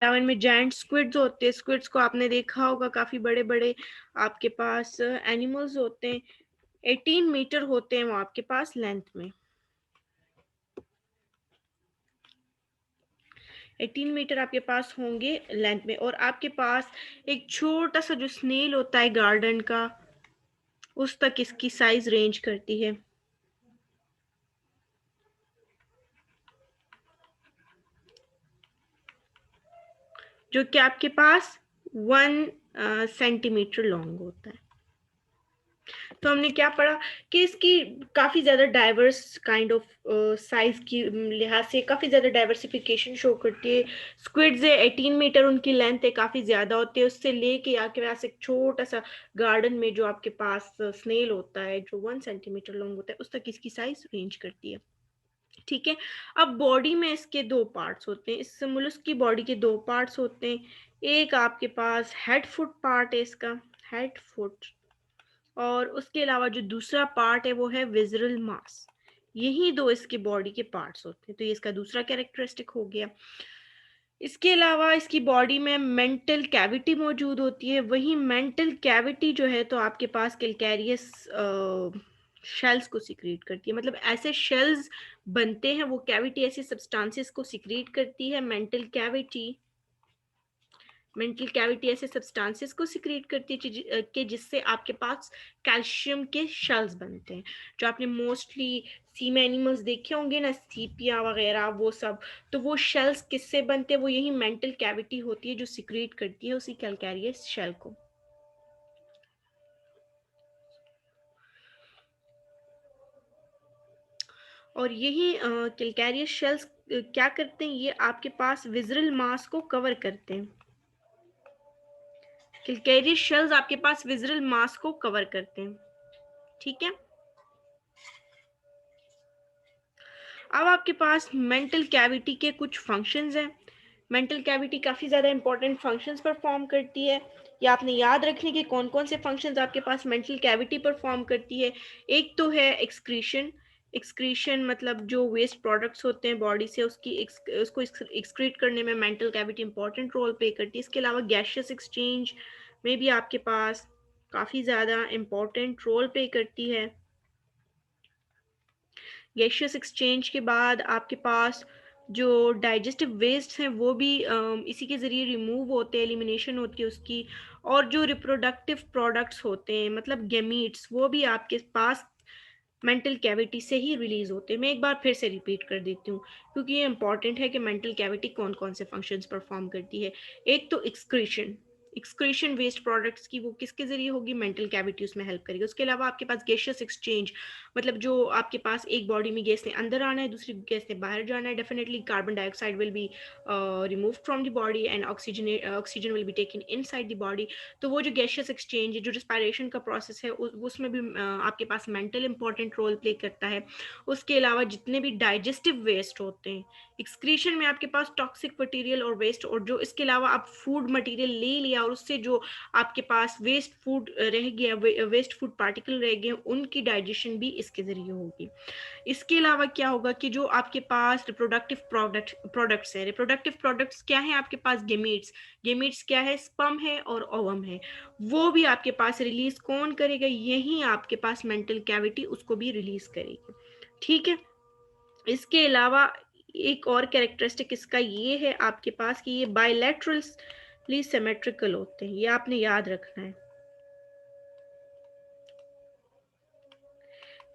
में giant squids होते हैं, स्क्विड्स को आपने देखा होगा, काफी बड़े बड़े आपके पास एनिमल्स होते हैं, 18 मीटर होते हैं वो आपके पास लेंथ में, 18 मीटर आपके पास होंगे लेंथ में। और आपके पास एक छोटा सा जो स्नेल होता है गार्डन का, उस तक इसकी साइज रेंज करती है। जो कि आपके पास 1 सेंटीमीटर लॉन्ग होता है। तो हमने क्या पढ़ा कि इसकी काफी ज्यादा डाइवर्स काइंड ऑफ साइज की लिहाज से काफी ज्यादा डाइवर्सिफिकेशन शो करती है। स्क्विड्स है 18 मीटर उनकी लेंथ है, काफी ज्यादा होती है। उससे लेके आपके पास एक छोटा सा गार्डन में जो आपके पास स्नेल होता है जो 1 सेंटीमीटर लॉन्ग होता है, उस तक इसकी साइज रेंज करती है। ठीक है। अब बॉडी में इसके दो पार्ट्स होते हैं, इस मोलस्क की बॉडी के दो पार्ट्स होते हैं। एक आपके पास हेड फुट पार्ट है इसका, हेड फुट, और उसके अलावा जो दूसरा पार्ट है वो है विजरल मास। यही दो इसके बॉडी के पार्ट्स होते हैं। तो ये इसका दूसरा कैरेक्टरिस्टिक हो गया। इसके अलावा इसकी बॉडी में मेंटल कैविटी मौजूद होती है। वही मेंटल कैविटी जो है तो आपके पास कैलकैरियस शेल्स को सिक्रीट करती है, मतलब ऐसे शेल्स बनते हैं, वो कैविटी ऐसी सब्सटेंसेस को सिक्रीट करती है। मेंटल कैविटी ऐसे सब्सटेंसेस को सिक्रीट करती है कि जिससे आपके पास कैल्शियम के शेल्स बनते हैं। जो आपने मोस्टली सी में एनिमल्स देखे होंगे ना, सीपिया वगैरह वो सब, तो वो शेल्स किससे बनते हैं? वो यही मेंटल कैविटी होती है जो सिक्रीट करती है उसी कैलकैरियस शेल को। और यही कैलकैरियस शेल्स क्या करते हैं? ये आपके पास विजरल मास को कवर करते हैं। कैलकैरियस शेल्स आपके पास विजरल मास को कवर करते हैं। ठीक है। अब आपके पास मेंटल कैविटी के कुछ फंक्शंस हैं। मेंटल कैविटी काफ़ी ज़्यादा इंपॉर्टेंट फंक्शंस परफॉर्म करती है। ये आपने याद रखने के कौन कौन से फंक्शंस आपके पास मेंटल कैविटी परफॉर्म करती है। एक तो है एक्सक्रीशन। एक्सक्रीशन मतलब जो वेस्ट प्रोडक्ट्स होते हैं बॉडी से, उसको एक्सक्रीट करने में mantle cavity important role play करती है। इसके अलावा गैशियस एक्सचेंज में भी आपके पास काफ़ी ज़्यादा इंपॉर्टेंट रोल प्ले करती है। गैशियस एक्सचेंज के बाद आपके पास जो डाइजेस्टिव वेस्ट हैं वो भी इसी के ज़रिए रिमूव होते हैं, एलिमिनेशन होती है उसकी। और जो रिप्रोडक्टिव प्रोडक्ट्स होते हैं मतलब गेमीट्स, वो भी आपके पास मेंटल कैविटी से ही रिलीज होते हैं। मैं एक बार फिर से रिपीट कर देती हूँ क्योंकि ये इंपॉर्टेंट है कि मेंटल कैविटी कौन कौन से फंक्शंस परफॉर्म करती है। एक तो एक्सक्रीशन, एक्सक्रीशन वेस्ट प्रोडक्ट्स की, वो किसके जरिए होगी? मेंटल कैविटी उसमें हेल्प करेगी। उसके अलावा आपके पास गैशियस एक्सचेंज, मतलब जो आपके पास एक बॉडी में गैस ने अंदर आना है, दूसरी गैस ने बाहर जाना है, definitely carbon dioxide will be remove from the body and oxygen will be taken inside the body. तो वो जो गैशियस एक्सचेंज है, जो रिस्पायरेशन का प्रोसेस है, उसमें भी आपके पास मेंटल इंपॉर्टेंट रोल प्ले करता है। उसके अलावा जितने भी डाइजेस्टिव वेस्ट होते हैं, एक्सक्रीशन में आपके पास टॉक्सिक मटेरियल और वेस्ट, और जो इसके अलावा आप फूड मटेरियल ले लिया और उससे जो आपके पास वेस्ट फूड रह गया, वेस्ट फूड पार्टिकल रह गए, उनकी डाइजेशन भी इसके जरिए होगी। इसके अलावा क्या होगा कि जो आपके पास रिप्रोडक्टिव प्रोडक्ट्स है, रिप्रोडक्टिव प्रोडक्ट्स क्या है आपके पास? गेमीट्स। गेमीट्स क्या है? स्पर्म है और ओवम है। वो भी आपके पास रिलीज कौन करेगा? यही आपके पास मेंटल कैविटी उसको भी रिलीज करेगी। ठीक है। इसके अलावा एक और कैरेक्टरिस्टिक इसका ये है आपके पास कि ये बायलैटरली सिमेट्रिकल होते हैं। ये आपने याद रखना है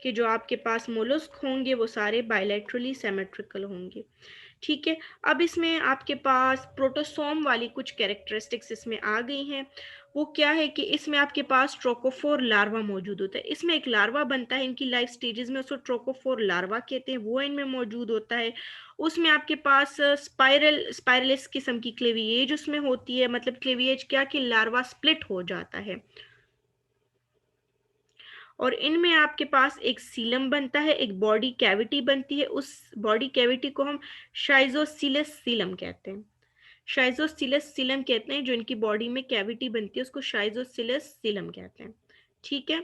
कि जो आपके पास मोलस्क होंगे वो सारे बायलैटरली सिमेट्रिकल होंगे। ठीक है। अब इसमें आपके पास प्रोटोसोम वाली कुछ कैरेक्टरिस्टिक्स इसमें आ गई हैं। वो क्या है कि इसमें आपके पास ट्रोकोफोर लार्वा मौजूद होता है। इसमें एक लार्वा बनता है इनकी लाइफ स्टेजेस में, उसको ट्रोकोफोर लार्वा कहते हैं, वो इनमें मौजूद होता है। उसमें आपके पास स्पाइरलिस किस्म की क्लेविएज उसमें होती है। मतलब क्लेविएज क्या कि लार्वा स्प्लिट हो जाता है। और इनमें आपके पास एक सीलम बनता है, एक बॉडी कैविटी बनती है। उस बॉडी कैविटी को हम शाइजोसिलस सीलम कहते हैं। शाइजोसिलस सीलम कहते हैं जो इनकी बॉडी में कैविटी बनती है, उसको शाइजोसिलस सीलम कहते हैं। ठीक है।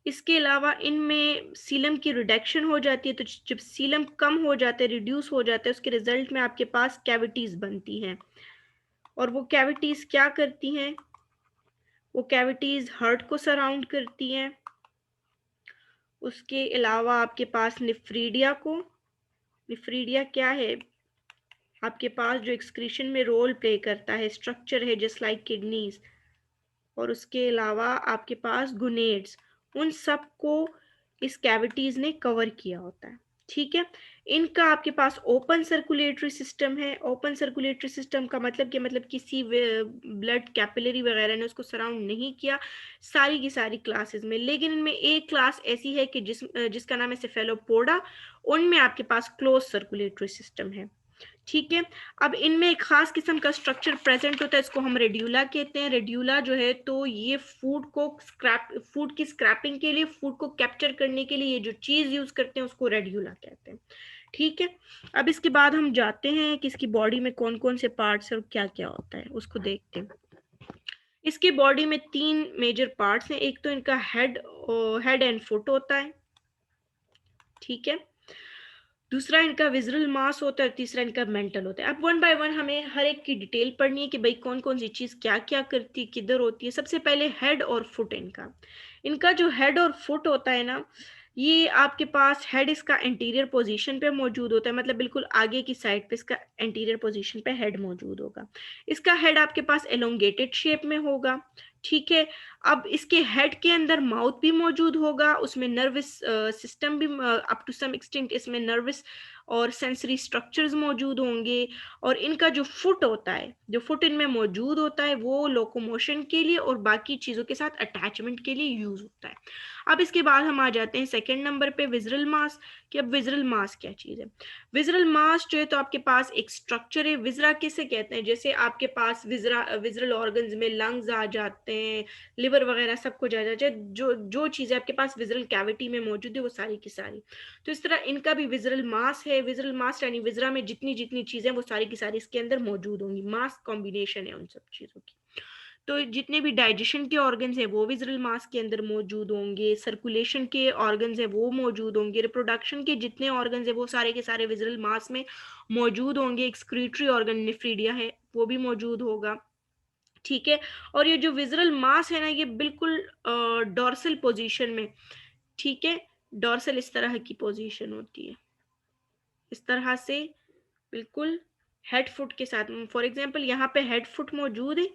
इसके अलावा इनमें सीलम की रिडक्शन हो जाती है, तो जब सीलम कम हो जाता है, रिड्यूस हो जाता है, उसके रिजल्ट में आपके पास कैविटीज बनती हैं। और वो कैविटीज क्या करती हैं? वो कैविटीज हार्ट को सराउंड करती हैं। उसके अलावा आपके पास निफ्रीडिया क्या है? आपके पास जो एक्सक्रीशन में रोल प्ले करता है, स्ट्रक्चर है जस्ट लाइक किडनीज। और उसके अलावा आपके पास गुनेड्स, उन सब को इस कैविटीज ने कवर किया होता है। ठीक है। इनका आपके पास ओपन सर्कुलेटरी सिस्टम है। ओपन सर्कुलेटरी सिस्टम का मतलब कि मतलब किसी ब्लड कैपिलरी वगैरह ने उसको सराउंड नहीं किया सारी की सारी क्लासेस में, लेकिन इनमें एक क्लास ऐसी है कि जिसका नाम है सेफेलोपोडा, उनमें आपके पास क्लोज सर्कुलेटरी सिस्टम है। ठीक है। अब इनमें एक खास किस्म का स्ट्रक्चर प्रेजेंट होता है, इसको हम रेड्यूला कहते हैं। रेड्यूला जो है तो ये फूड की स्क्रैपिंग के लिए, फूड को कैप्चर करने के लिए ये जो चीज यूज करते हैं उसको रेड्यूला कहते हैं। ठीक है। अब इसके बाद हम जाते हैं कि इसकी बॉडी में कौन कौन से पार्ट्स और क्या क्या होता है उसको देखते हैं। इसकी बॉडी में 3 मेजर पार्ट्स हैं। एक तो इनका हेड एंड फुट होता है। ठीक है। दूसरा इनका विजरल मास होता है, और तीसरा इनका मेंटल होता है। अब वन बाय वन हमें हर एक की डिटेल पढ़नी है कि भाई कौन कौन सी चीज क्या क्या करती है, किधर होती है। सबसे पहले हेड और फुट इनका। इनका जो हेड और फुट होता है ना, ये आपके पास हेड इसका एंटीरियर पोजीशन पे मौजूद होता है, मतलब बिल्कुल आगे की साइड पे इसका एंटीरियर पोजीशन पे हेड मौजूद होगा। इसका हेड आपके पास एलोंगेटेड शेप में होगा। ठीक है। अब इसके हेड के अंदर माउथ भी मौजूद होगा, उसमें नर्वस सिस्टम भी अप टू सम एक्सटेंट इसमें नर्वस और सेंसरी स्ट्रक्चर्स मौजूद होंगे। और इनका जो फुट होता है, जो फुट इनमें मौजूद होता है, वो लोकोमोशन के लिए और बाकी चीज़ों के साथ अटैचमेंट के लिए यूज होता है। अब इसके बाद हम आ जाते हैं सेकेंड नंबर पे विजरल मास, कि अब विजरल मास क्या चीज़ है। विजरल मास जो है तो आपके पास एक स्ट्रक्चर है। विजरा किसे कहते हैं? जैसे आपके पास विजरल ऑर्गन्स में लंग्स आ जाते हैं, लिवर वगैरह सब कुछ आ जाता है, जो जो चीज़ें आपके पास विजरल कैविटी में मौजूद है वो सारी की सारी। तो इस तरह इनका भी विजरल मास है। विजरल मास यानी विजरा में जितनी जितनी चीज़ें वो सारी की सारी इसके अंदर मौजूद होंगी। मास कॉम्बिनेशन है उन सब चीज़ों की। तो जितने भी डाइजेशन के ऑर्गन्स हैं वो विजरल मास के अंदर मौजूद होंगे, सर्कुलेशन के ऑर्गन्स हैं वो मौजूद होंगे, रिप्रोडक्शन के जितने ऑर्गन्स हैं वो सारे के सारे विजरल मास में मौजूद होंगे। एक्सक्रीटरी ऑर्गन निफ्रीडिया है वो भी मौजूद होगा। ठीक है। और ये जो विजरल मास है ना, ये बिल्कुल डॉर्सल पोजीशन में, ठीक है, डॉर्सल इस तरह की पोजीशन होती है, इस तरह से बिल्कुल हेड फुट के साथ। फॉर एग्जांपल यहाँ पे हेड फुट मौजूद है,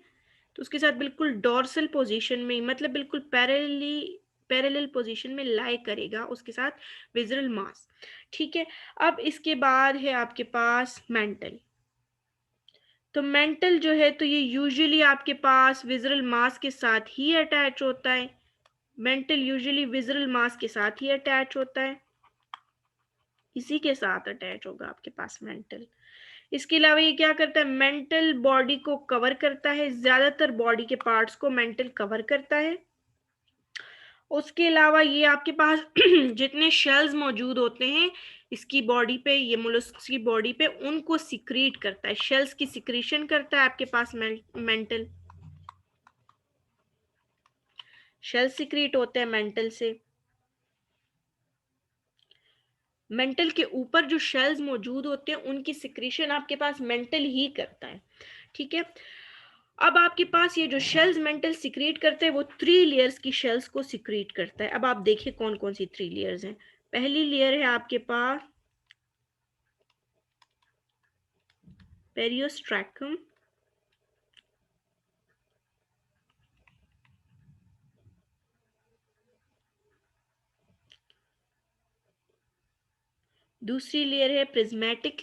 तो उसके साथ बिल्कुल डॉर्सल पोजीशन में, मतलब बिल्कुल पैरेलल पोजीशन में लाई करेगा उसके साथ विजरल मास। ठीक है। अब इसके बाद है आपके पास मेंटल। तो मेंटल जो है तो ये यूजुअली आपके पास विजरल मास के साथ ही अटैच होता है। मेंटल यूजुअली विजरल मास के साथ ही अटैच होता है, इसी के साथ अटैच होगा आपके पास मेंटल। इसके अलावा ये क्या करता है? मेंटल बॉडी को कवर करता है, ज्यादातर बॉडी के पार्ट्स को मेंटल कवर करता है। उसके अलावा ये आपके पास जितने शेल्स मौजूद होते हैं इसकी बॉडी पे, ये मोलस्क की बॉडी पे, उनको सिक्रीट करता है, शेल्स की सिक्रीशन करता है आपके पास मेंटल। शेल सिक्रीट होते हैं मेंटल से। मेंटल के ऊपर जो शेल्स मौजूद होते हैं उनकी सिक्रीशन आपके पास मेंटल ही करता है। ठीक है। अब आपके पास ये जो शेल्स मेंटल सिक्रीट करते हैं वो 3 लेयर्स की शेल्स को सिक्रीट करता है। अब आप देखिए कौन कौन सी 3 लेयर्स हैं। पहली लेयर है आपके पास पेरियोस्ट्रैकम। दूसरी लेयर है प्रिज्मेटिक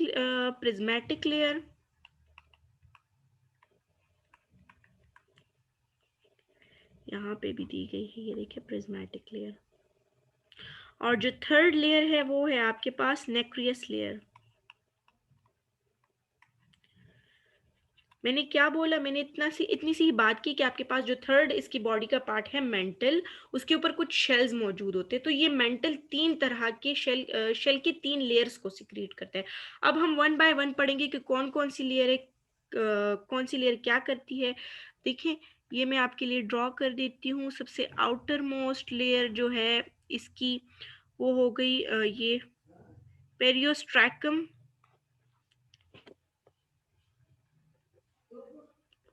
लेयर। यहाँ पे भी दी गई है, ये देखिए प्रिज्मेटिक लेयर। और जो थर्ड लेयर है वो है आपके पास नेक्रियस लेयर। मैंने क्या बोला? मैंने इतनी सी बात की कि आपके पास जो थर्ड इसकी बॉडी का पार्ट है मेंटल, उसके ऊपर कुछ शेल्स मौजूद होते हैं। तो ये मेंटल 3 तरह के शेल की 3 लेयर्स को सिक्रीट करता है। अब हम वन बाय वन पढ़ेंगे कि कौन कौन सी लेयर है, कौन सी लेयर क्या करती है। देखिए ये मैं आपके लिए ड्रॉ कर देती हूँ। सबसे आउटर मोस्ट लेयर जो है इसकी वो हो गई ये पेरियोस्ट्रैकम,